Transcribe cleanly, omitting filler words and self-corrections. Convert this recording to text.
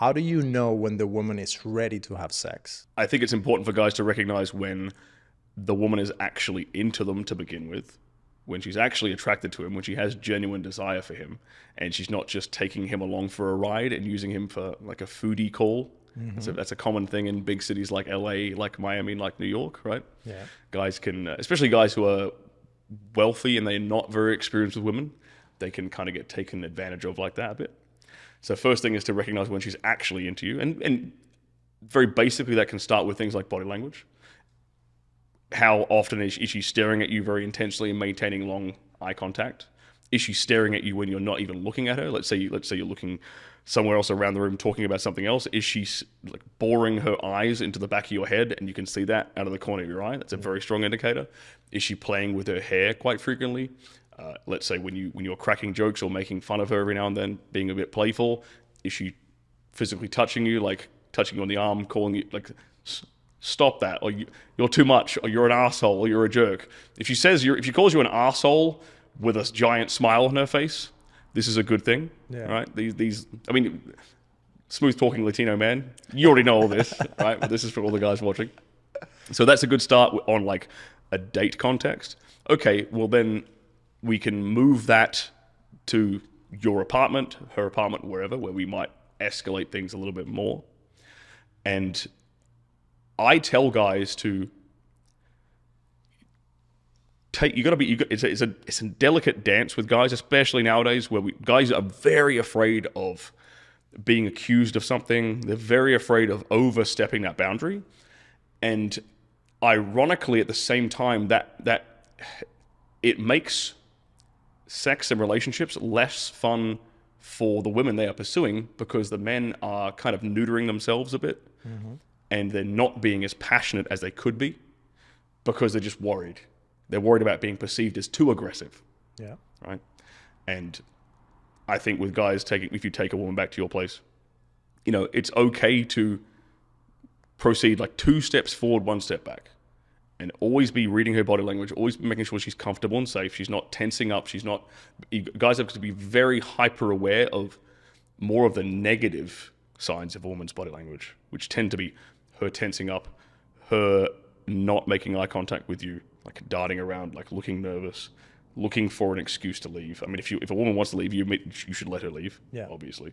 how do you know when the woman is ready to have sex? I think it's important for guys to recognize when the woman is actually into them to begin with, when she's actually attracted to him, when she has genuine desire for him, and she's not just taking him along for a ride and using him for like a foodie call. So that's a common thing in big cities like LA, like Miami, like New York, right? Yeah. Guys can, especially guys who are wealthy and they're not very experienced with women, they can kind of get taken advantage of like that a bit. So first thing is to recognize when she's actually into you. And very basically that can start with things like body language. How often is she staring at you very intensely and maintaining long eye contact? Is she staring at you when you're not even looking at her? Let's say you're looking somewhere else around the room talking about something else. Is she like boring her eyes into the back of your head and you can see that out of the corner of your eye? That's a very strong indicator. Is she playing with her hair quite frequently? Let's say when you're cracking jokes or making fun of her every now and then, being a bit playful. Is she physically touching you, like touching you on the arm, calling you like, stop that, or you're too much, or you're an asshole, or you're a jerk. If she calls you an asshole with a giant smile on her face, this is a good thing, right? I mean, smooth talking Latino man, you already know all this, right? But this is for all the guys watching. So that's a good start on like a date context. Okay, well then we can move that to your apartment, her apartment, wherever, where we might escalate things a little bit more. And I tell guys to take. It's a delicate dance with guys, especially nowadays, where guys are very afraid of being accused of something. They're very afraid of overstepping that boundary, and ironically, at the same time, that it makes sex and relationships less fun for the women they are pursuing because the men are kind of neutering themselves a bit. And they're not being as passionate as they could be because they're just worried. They're worried about being perceived as too aggressive. Yeah. Right? And I think with guys, if you take a woman back to your place, it's okay to proceed like 2 steps forward, 1 step back. And always be reading her body language, always be making sure she's comfortable and safe. She's not tensing up. Guys have to be very hyper aware of more of the negative signs of a woman's body language, which tend to be her tensing up, her not making eye contact with you, like darting around, like looking nervous, looking for an excuse to leave. I mean, if a woman wants to leave, you should let her leave, obviously.